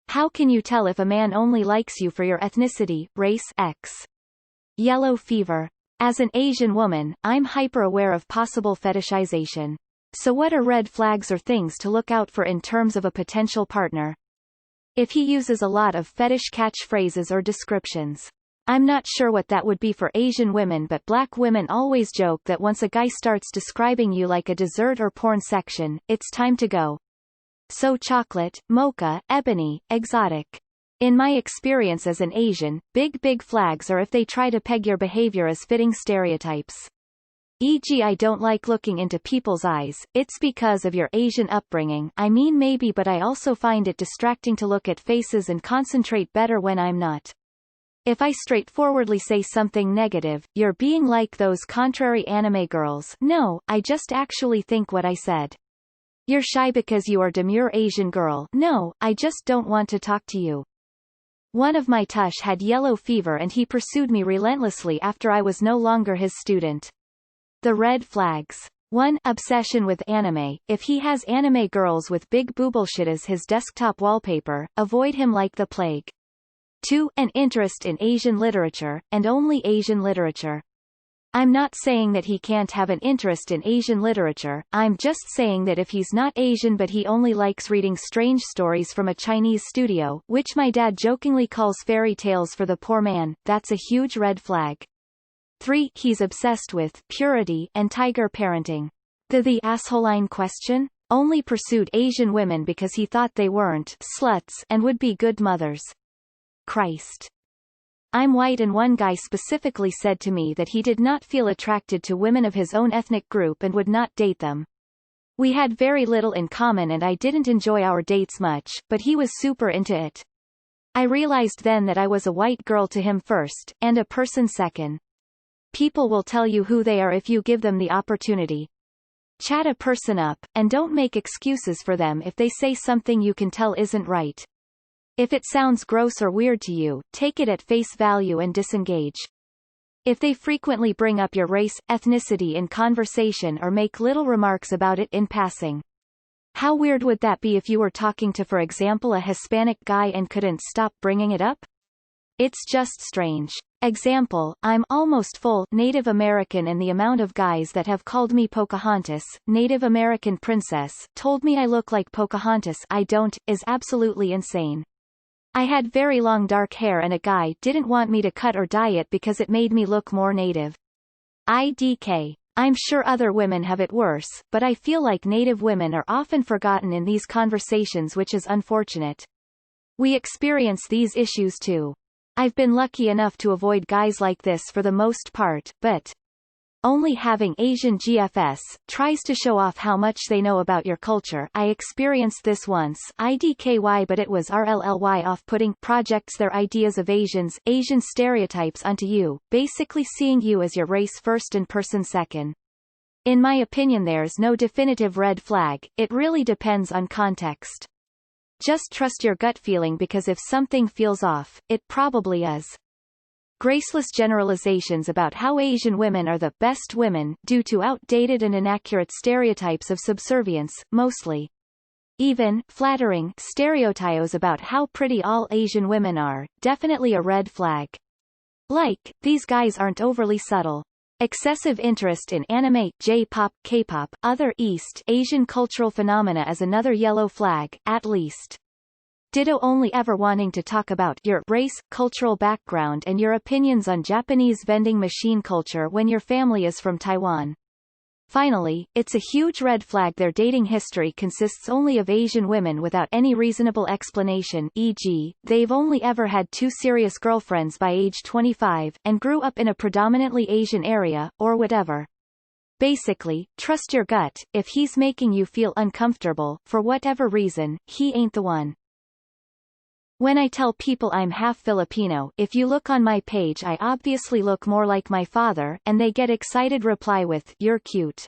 How can you tell if a man only likes you for your ethnicity, race, X? Yellow fever. As an Asian woman, I'm hyper-aware of possible fetishization. So what are red flags or things to look out for in terms of a potential partner? If he uses a lot of fetish catchphrases or descriptions. I'm not sure what that would be for Asian women, but black women always joke that once a guy starts describing you like a dessert or porn section, it's time to go. So chocolate, mocha, ebony, exotic. In my experience as an Asian, big flags are if they try to peg your behavior as fitting stereotypes. E.g., I don't like looking into people's eyes, it's because of your Asian upbringing, I mean maybe, but I also find it distracting to look at faces and concentrate better when I'm not. If I straightforwardly say something negative, you're being like those contrary anime girls. No, I just actually think what I said. You're shy because you are demure Asian girl. No, I just don't want to talk to you. One of my tush had yellow fever and he pursued me relentlessly after I was no longer his student. The red flags. 1. Obsession with anime. If he has anime girls with big boobleshit as his desktop wallpaper, avoid him like the plague. 2. An interest in Asian literature, and only Asian literature. I'm not saying that he can't have an interest in Asian literature, I'm just saying that if he's not Asian but he only likes reading strange stories from a Chinese studio, which my dad jokingly calls fairy tales for the poor man, that's a huge red flag. 3. He's obsessed with purity and tiger parenting. The assholine question? Only pursued Asian women because he thought they weren't sluts and would be good mothers. Christ. I'm white and one guy specifically said to me that he did not feel attracted to women of his own ethnic group and would not date them. We had very little in common and I didn't enjoy our dates much, but he was super into it. I realized then that I was a white girl to him first, and a person second. People will tell you who they are if you give them the opportunity. Chat a person up, and don't make excuses for them if they say something you can tell isn't right. If it sounds gross or weird to you, take it at face value and disengage. If they frequently bring up your race, ethnicity in conversation or make little remarks about it in passing. How weird would that be if you were talking to, for example, a Hispanic guy and couldn't stop bringing it up? It's just strange. Example, I'm almost full Native American and the amount of guys that have called me Pocahontas, Native American princess, told me I look like Pocahontas, I don't, is absolutely insane. I had very long dark hair and a guy didn't want me to cut or dye it because it made me look more native. IDK. I'm sure other women have it worse, but I feel like Native women are often forgotten in these conversations, which is unfortunate. We experience these issues too. I've been lucky enough to avoid guys like this for the most part, but only having Asian GFS tries to show off how much they know about your culture. I experienced this once, IDKY, but it was RLLY off-putting, projects their ideas of Asian stereotypes onto you, basically seeing you as your race first and person second. In my opinion, there's no definitive red flag, it really depends on context. Just trust your gut feeling because if something feels off, it probably is. Graceless generalizations about how Asian women are the best women due to outdated and inaccurate stereotypes of subservience, mostly. Even flattering stereotypes about how pretty all Asian women are, definitely a red flag. Like, these guys aren't overly subtle. Excessive interest in anime, J-pop, K-pop, other East Asian cultural phenomena is another yellow flag, at least. Ditto only ever wanting to talk about your race, cultural background and your opinions on Japanese vending machine culture when your family is from Taiwan. Finally, it's a huge red flag their dating history consists only of Asian women without any reasonable explanation, e.g., they've only ever had 2 serious girlfriends by age 25, and grew up in a predominantly Asian area, or whatever. Basically, trust your gut, if he's making you feel uncomfortable, for whatever reason, he ain't the one. When I tell people I'm half Filipino, if you look on my page I obviously look more like my father, and they get excited reply with, "You're cute.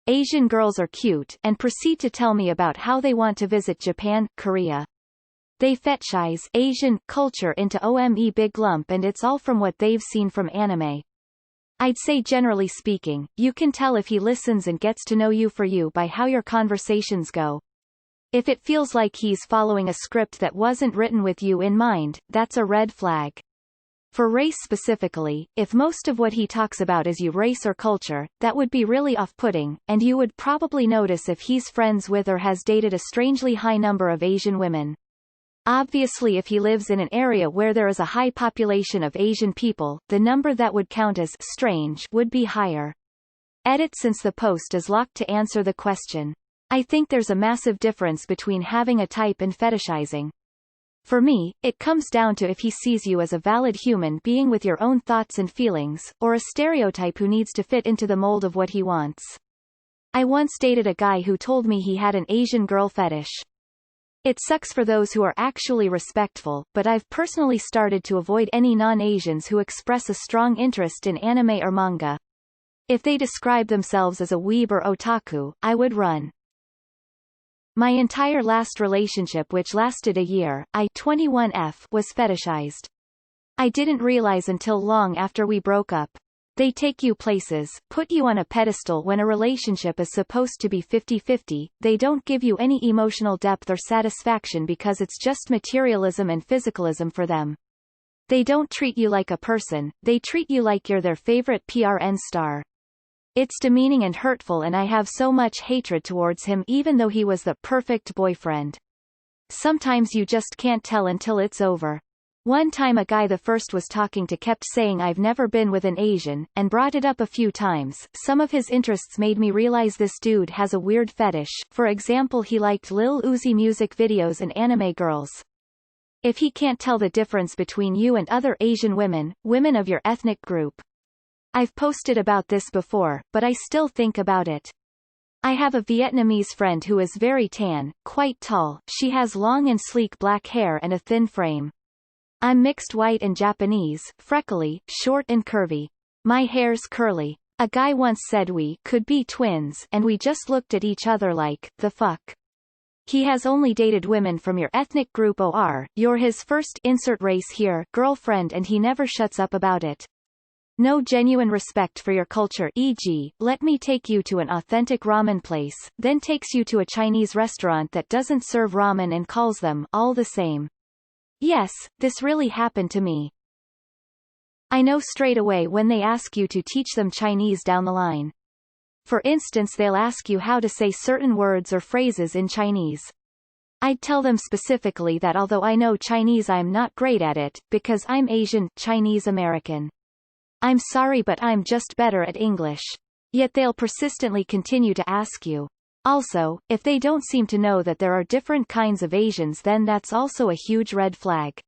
Asian girls are cute," and proceed to tell me about how they want to visit Japan, Korea. They fetishize Asian culture into OME big lump and it's all from what they've seen from anime. I'd say generally speaking, you can tell if he listens and gets to know you for you by how your conversations go. If it feels like he's following a script that wasn't written with you in mind, that's a red flag. For race specifically, if most of what he talks about is your race or culture, that would be really off-putting, and you would probably notice if he's friends with or has dated a strangely high number of Asian women. Obviously, if he lives in an area where there is a high population of Asian people, the number that would count as strange would be higher. Edit. Since the post is locked, to answer the question. I think there's a massive difference between having a type and fetishizing. For me, it comes down to if he sees you as a valid human being with your own thoughts and feelings, or a stereotype who needs to fit into the mold of what he wants. I once dated a guy who told me he had an Asian girl fetish. It sucks for those who are actually respectful, but I've personally started to avoid any non-Asians who express a strong interest in anime or manga. If they describe themselves as a weeb or otaku, I would run. My entire last relationship, which lasted a year, 21F, was fetishized. I didn't realize until long after we broke up. They take you places, put you on a pedestal when a relationship is supposed to be 50-50, they don't give you any emotional depth or satisfaction because it's just materialism and physicalism for them. They don't treat you like a person, they treat you like you're their favorite PRN star. It's demeaning and hurtful, and I have so much hatred towards him even though he was the perfect boyfriend. Sometimes you just can't tell until it's over. One time a guy the first was talking to kept saying I've never been with an Asian, and brought it up a few times. Some of his interests made me realize this dude has a weird fetish. For example, he liked Lil Uzi music videos and anime girls. If he can't tell the difference between you and other Asian women, women of your ethnic group. I've posted about this before, but I still think about it. I have a Vietnamese friend who is very tan, quite tall, she has long and sleek black hair and a thin frame. I'm mixed white and Japanese, freckly, short and curvy. My hair's curly. A guy once said we could be twins, and we just looked at each other like, the fuck? He has only dated women from your ethnic group, or you're his first insert race here girlfriend, and he never shuts up about it. No genuine respect for your culture, e.g., let me take you to an authentic ramen place, then takes you to a Chinese restaurant that doesn't serve ramen and calls them all the same. Yes, this really happened to me. I know straight away when they ask you to teach them Chinese down the line. For instance, they'll ask you how to say certain words or phrases in Chinese. I'd tell them specifically that although I know Chinese, I'm not great at it, because I'm Asian, Chinese American. I'm sorry, but I'm just better at English. Yet they'll persistently continue to ask you. Also, if they don't seem to know that there are different kinds of Asians, then that's also a huge red flag.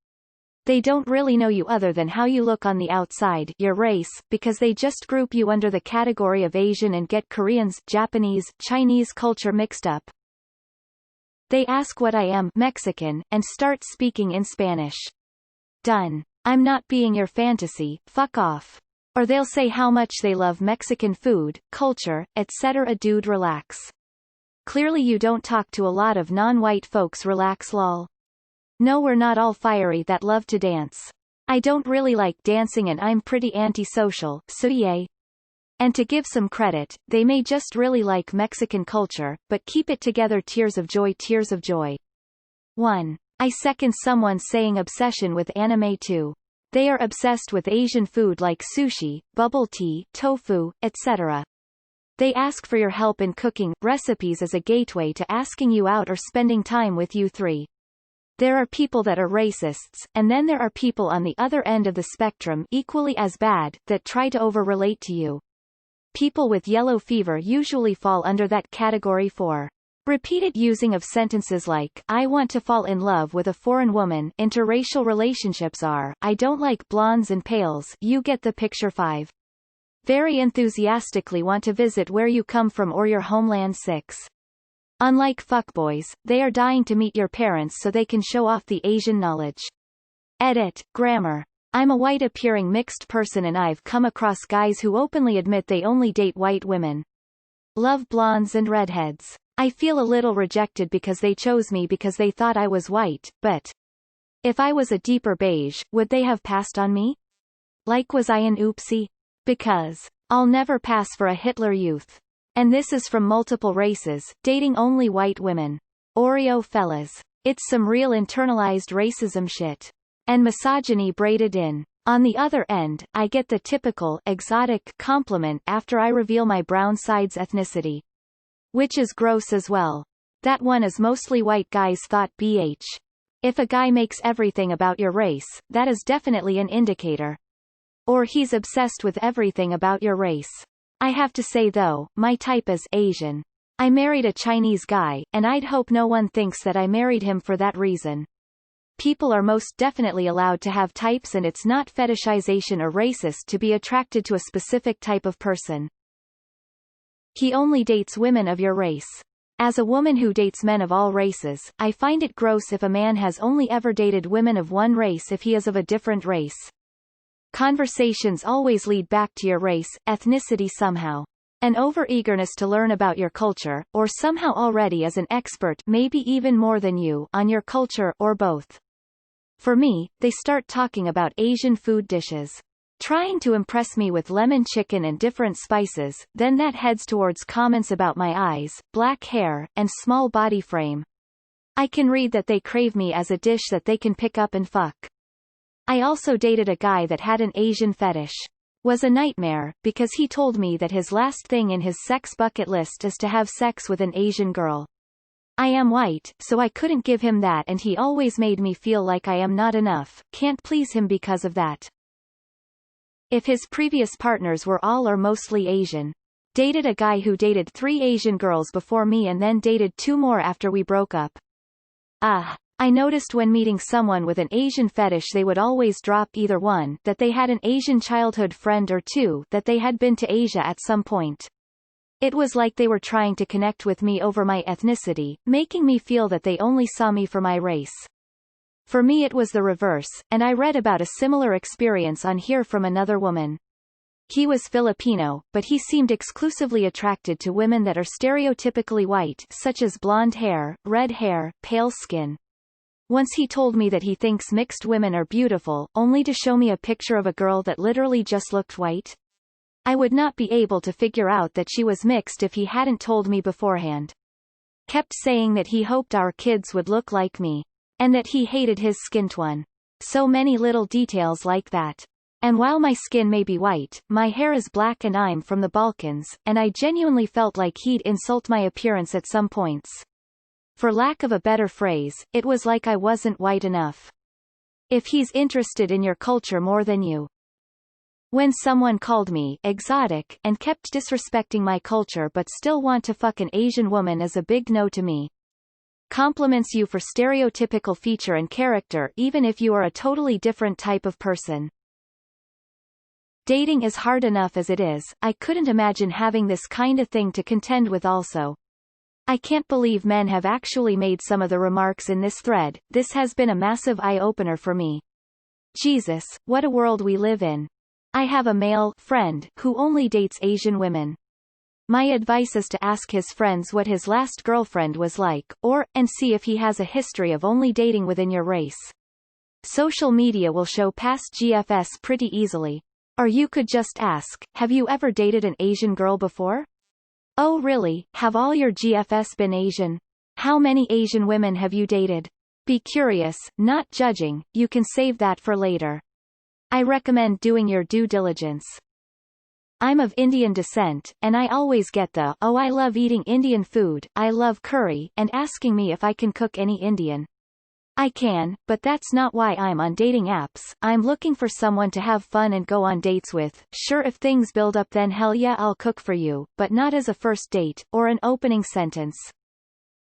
They don't really know you other than how you look on the outside, your race, because they just group you under the category of Asian and get Koreans, Japanese, Chinese culture mixed up. They ask what I am, Mexican, and start speaking in Spanish. Done. I'm not being your fantasy, fuck off. Or they'll say how much they love Mexican food, culture, etc. Dude, relax. Clearly you don't talk to a lot of non-white folks, relax lol. No, we're not all fiery that love to dance. I don't really like dancing and I'm pretty antisocial, so yay. And to give some credit, they may just really like Mexican culture, but keep it together. Tears of joy, tears of joy. 1. I second someone saying obsession with anime too. They are obsessed with Asian food like sushi, bubble tea, tofu, etc. They ask for your help in cooking, recipes as a gateway to asking you out or spending time with you. 3. There are people that are racists, and then there are people on the other end of the spectrum equally as bad, that try to over-relate to you. People with yellow fever usually fall under that category. 4. Repeated using of sentences like, I want to fall in love with a foreign woman. Interracial relationships are, I don't like blondes and pales, you get the picture. 5. Very enthusiastically want to visit where you come from or your homeland. 6. Unlike fuckboys, they are dying to meet your parents so they can show off the Asian knowledge. Edit. Grammar. I'm a white-appearing mixed person and I've come across guys who openly admit they only date white women. Love blondes and redheads. I feel a little rejected because they chose me because they thought I was white, but if I was a deeper beige, would they have passed on me? Like, was I an oopsie? Because I'll never pass for a Hitler Youth. And this is from multiple races, dating only white women. Oreo fellas. It's some real internalized racism shit. And misogyny braided in. On the other end, I get the typical exotic compliment after I reveal my brown side's ethnicity. Which is gross as well. That one is mostly white guys thought BH. If a guy makes everything about your race, that is definitely an indicator. Or he's obsessed with everything about your race. I have to say though, my type is Asian. I married a Chinese guy, and I'd hope no one thinks that I married him for that reason. People are most definitely allowed to have types, and it's not fetishization or racist to be attracted to a specific type of person. He only dates women of your race. As a woman who dates men of all races, I find it gross if a man has only ever dated women of one race if he is of a different race. Conversations always lead back to your race, ethnicity somehow. An overeagerness to learn about your culture, or somehow already is an expert, maybe even more than you, on your culture, or both. For me, they start talking about Asian food dishes. Trying to impress me with lemon chicken and different spices, then that heads towards comments about my eyes, black hair, and small body frame. I can read that they crave me as a dish that they can pick up and fuck. I also dated a guy that had an Asian fetish. Was a nightmare, because he told me that his last thing in his sex bucket list is to have sex with an Asian girl. I am white, so I couldn't give him that, and he always made me feel like I am not enough, can't please him because of that. If his previous partners were all or mostly Asian. Dated a guy who dated 3 Asian girls before me and then dated 2 more after we broke up. I noticed when meeting someone with an Asian fetish they would always drop either 1, that they had an Asian childhood friend, or 2, that they had been to Asia at some point. It was like they were trying to connect with me over my ethnicity, making me feel that they only saw me for my race. For me it was the reverse, and I read about a similar experience on here from another woman. He was Filipino, but he seemed exclusively attracted to women that are stereotypically white, such as blonde hair, red hair, pale skin. Once he told me that he thinks mixed women are beautiful, only to show me a picture of a girl that literally just looked white. I would not be able to figure out that she was mixed if he hadn't told me beforehand. Kept saying that he hoped our kids would look like me. And that he hated his skin tone. So many little details like that. And while my skin may be white, my hair is black and I'm from the Balkans, and I genuinely felt like he'd insult my appearance at some points. For lack of a better phrase, it was like I wasn't white enough. If he's interested in your culture more than you. When someone called me exotic and kept disrespecting my culture but still want to fuck an Asian woman is a big no to me. Compliments you for stereotypical feature and character even if you are a totally different type of person. Dating is hard enough as it is, I couldn't imagine having this kinda thing to contend with also. I can't believe men have actually made some of the remarks in this thread. This has been a massive eye-opener for me. Jesus, what a world we live in. I have a male friend who only dates Asian women. My advice is to ask his friends what his last girlfriend was like, and see if he has a history of only dating within your race. Social media will show past GFS pretty easily. Or you could just ask, have you ever dated an Asian girl before? Oh really, have all your GFS been Asian? How many Asian women have you dated? Be curious, not judging, you can save that for later. I recommend doing your due diligence. I'm of Indian descent, and I always get the, oh I love eating Indian food, I love curry, and asking me if I can cook any Indian. I can, but that's not why I'm on dating apps. I'm looking for someone to have fun and go on dates with. Sure, if things build up then hell yeah I'll cook for you, but not as a first date, or an opening sentence.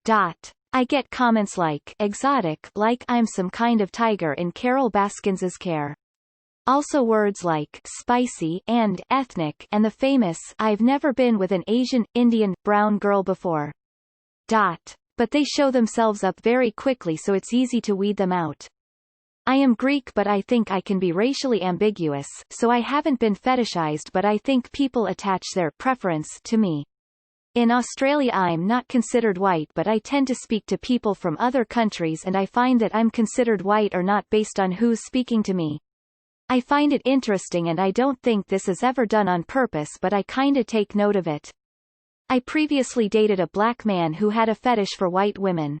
I get comments like, exotic, like I'm some kind of tiger in Carol Baskins's care. Also words like spicy and ethnic and the famous I've never been with an Asian, Indian, brown girl before. But they show themselves up very quickly so it's easy to weed them out. I am Greek but I think I can be racially ambiguous, so I haven't been fetishized but I think people attach their preference to me. In Australia I'm not considered white but I tend to speak to people from other countries and I find that I'm considered white or not based on who's speaking to me. I find it interesting and I don't think this is ever done on purpose but I kinda take note of it. I previously dated a black man who had a fetish for white women.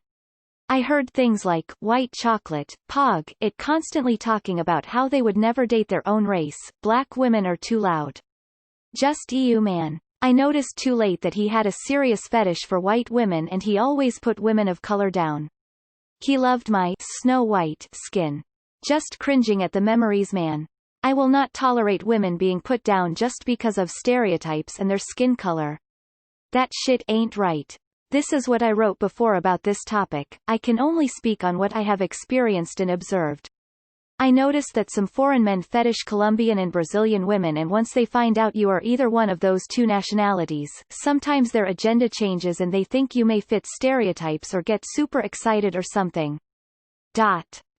I heard things like, white chocolate, pog, it constantly talking about how they would never date their own race, black women are too loud. Just EU man. I noticed too late that he had a serious fetish for white women and he always put women of color down. He loved my snow white skin. Just cringing at the memories, man. I will not tolerate women being put down just because of stereotypes and their skin color. That shit ain't right. This is what I wrote before about this topic. I can only speak on what I have experienced and observed. I noticed that some foreign men fetish Colombian and Brazilian women, and once they find out you are either one of those two nationalities, sometimes their agenda changes and they think you may fit stereotypes or get super excited or something.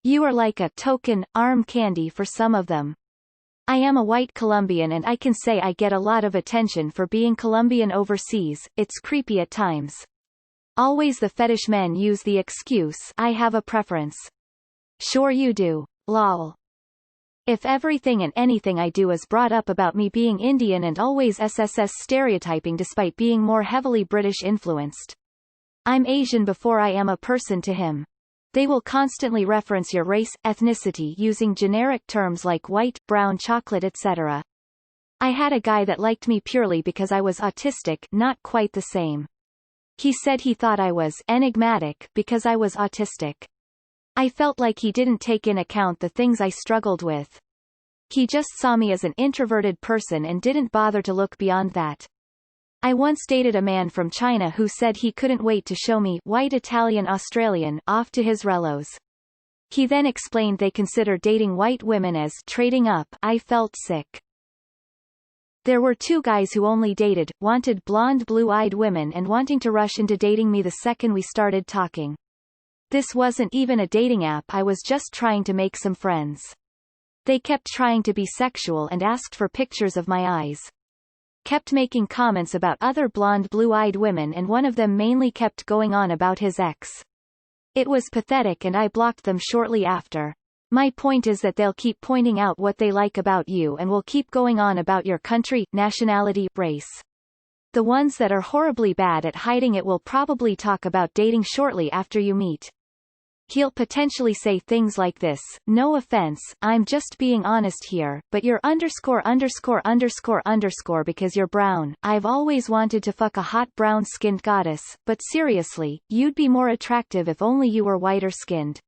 You are like a token, arm candy for some of them. I am a white Colombian and I can say I get a lot of attention for being Colombian overseas, it's creepy at times. Always the fetish men use the excuse, I have a preference. Sure you do. Lol. If everything and anything I do is brought up about me being Indian and always SSS stereotyping despite being more heavily British influenced. I'm Asian before I am a person to him. They will constantly reference your race, ethnicity using generic terms like white, brown, chocolate, etc. I had a guy that liked me purely because I was autistic, not quite the same. He said he thought I was enigmatic because I was autistic. I felt like he didn't take in account the things I struggled with. He just saw me as an introverted person and didn't bother to look beyond that. I once dated a man from China who said he couldn't wait to show me white Italian Australian off to his relos. He then explained they consider dating white women as trading up. I felt sick. There were two guys who only dated, wanted blonde blue-eyed women and wanting to rush into dating me the second we started talking. This wasn't even a dating app, I was just trying to make some friends. They kept trying to be sexual and asked for pictures of my eyes. Kept making comments about other blonde blue-eyed women and one of them mainly kept going on about his ex. It was pathetic and I blocked them shortly after. My point is that they'll keep pointing out what they like about you and will keep going on about your country, nationality, race. The ones that are horribly bad at hiding it will probably talk about dating shortly after you meet. He'll potentially say things like this, no offense, I'm just being honest here, but you're _____ because you're brown. I've always wanted to fuck a hot brown-skinned goddess, but seriously, you'd be more attractive if only you were whiter-skinned.